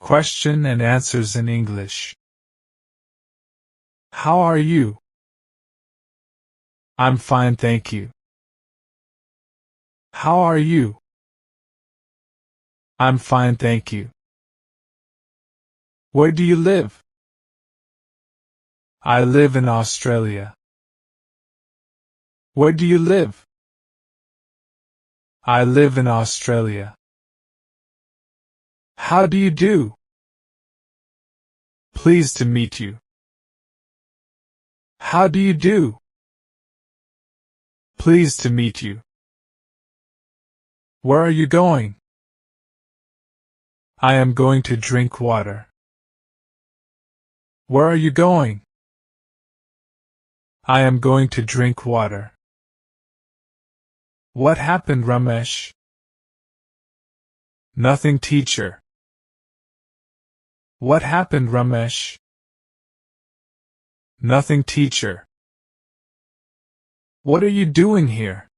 Question and answers in English. How are you? I'm fine, thank you. How are you? I'm fine, thank you. Where do you live? I live in Australia. Where do you live? I live in Australia. How do you do? Pleased to meet you. How do you do? Pleased to meet you. Where are you going? I am going to drink water. Where are you going? I am going to drink water. What happened, Ramesh? Nothing, teacher. What happened, Ramesh? Nothing, teacher. What are you doing here?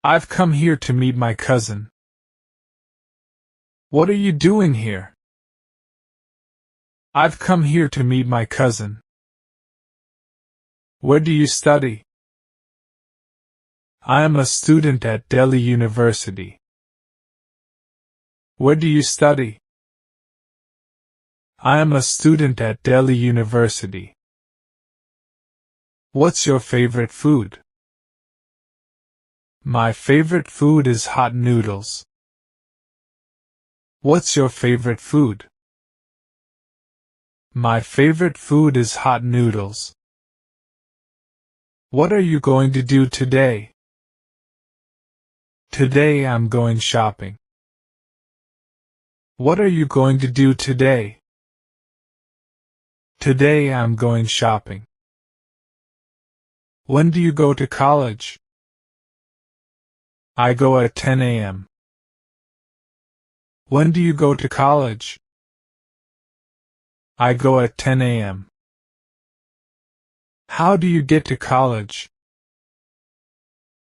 I've come here to meet my cousin. What are you doing here? I've come here to meet my cousin. Where do you study? I am a student at Delhi University. Where do you study? I am a student at Delhi University. What's your favorite food? My favorite food is hot noodles. What's your favorite food? My favorite food is hot noodles. What are you going to do today? Today I'm going shopping. What are you going to do today? Today I'm going shopping. When do you go to college? I go at 10 a.m. When do you go to college? I go at 10 a.m. How do you get to college?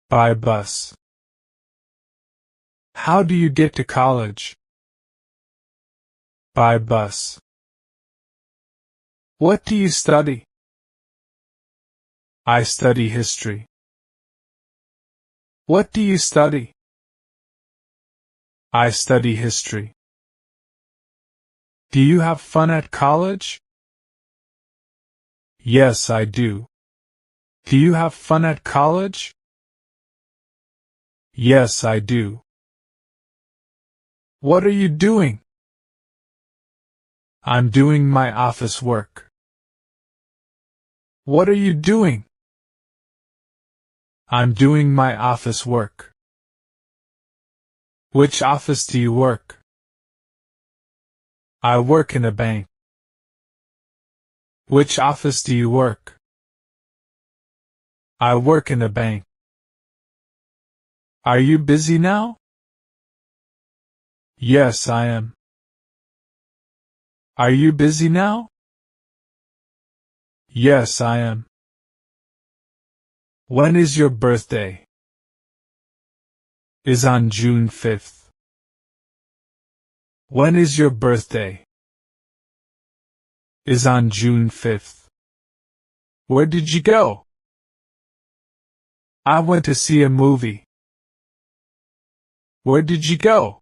By bus. How do you get to college? By bus. What do you study? I study history. What do you study? I study history. Do you have fun at college? Yes, I do. Do you have fun at college? Yes, I do. What are you doing? I'm doing my office work. What are you doing? I'm doing my office work. Which office do you work? I work in a bank. Which office do you work? I work in a bank. Are you busy now? Yes, I am. Are you busy now? Yes, I am. When is your birthday? Is on June 5th. When is your birthday? Is on June 5th. Where did you go? I went to see a movie. Where did you go?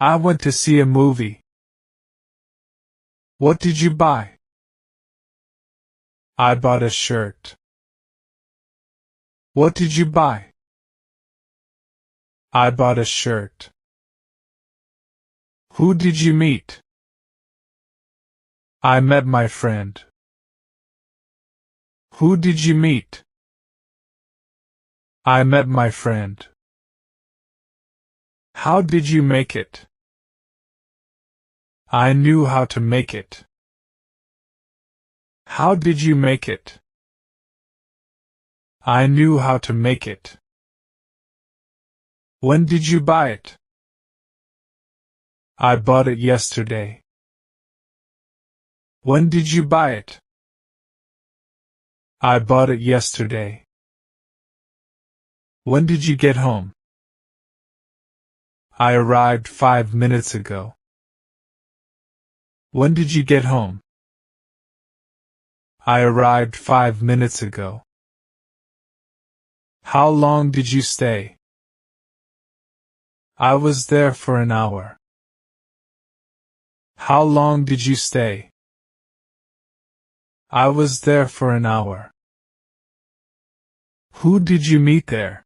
I went to see a movie. What did you buy? I bought a shirt. What did you buy? I bought a shirt. Who did you meet? I met my friend. Who did you meet? I met my friend. How did you make it? I knew how to make it. How did you make it? I knew how to make it. When did you buy it? I bought it yesterday. When did you buy it? I bought it yesterday. When did you get home? I arrived 5 minutes ago. When did you get home? I arrived 5 minutes ago. How long did you stay? I was there for an hour. How long did you stay? I was there for an hour. Who did you meet there?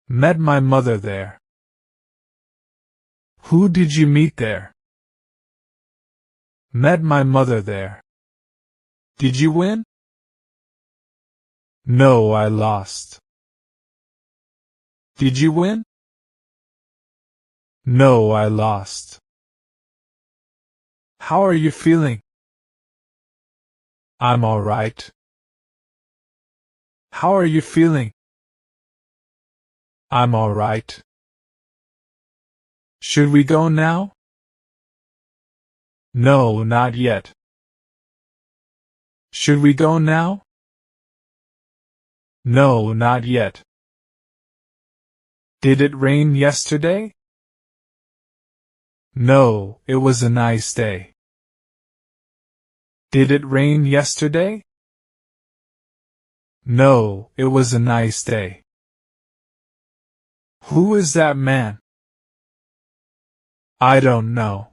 Met my mother there. Who did you meet there? Met my mother there. Did you win? No, I lost. Did you win? No, I lost. How are you feeling? I'm all right. How are you feeling? I'm all right. Should we go now? No, not yet. Should we go now? No, not yet. Did it rain yesterday? No, it was a nice day. Did it rain yesterday? No, it was a nice day. Who is that man? I don't know.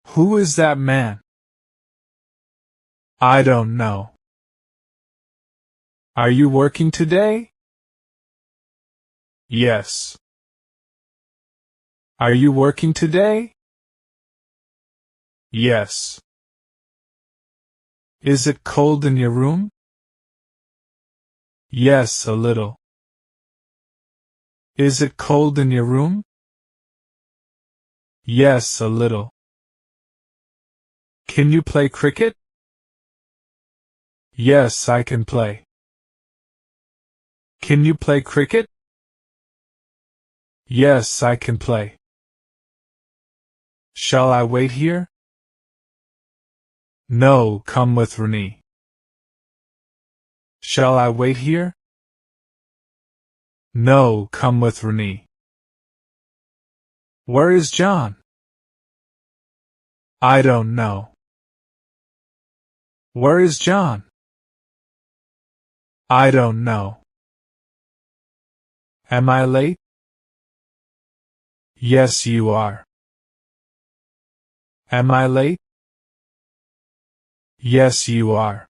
Who is that man? I don't know. Are you working today? Yes. Are you working today? Yes. Is it cold in your room? Yes, a little. Is it cold in your room? Yes, a little. Can you play cricket? Yes, I can play. Can you play cricket? Yes, I can play. Shall I wait here? No, come with Renee. Shall I wait here? No, come with Renee. Where is John? I don't know. Where is John? I don't know. Am I late? Yes, you are. Am I late? Yes, you are.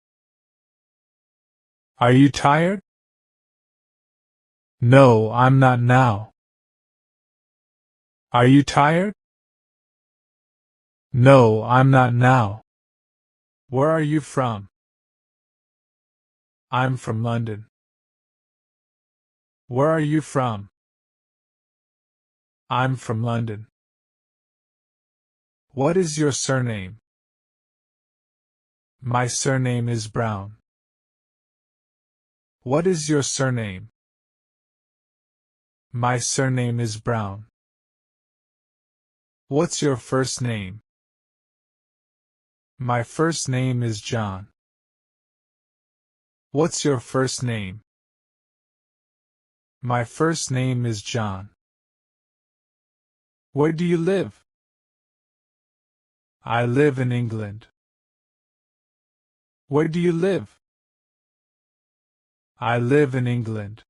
Are you tired? No, I'm not now. Are you tired? No, I'm not now. Where are you from? I'm from London. Where are you from? I'm from London. What is your surname? My surname is Brown. What is your surname? My surname is Brown. What's your first name? My first name is John. What's your first name? My first name is John. Where do you live? I live in England. Where do you live? I live in England.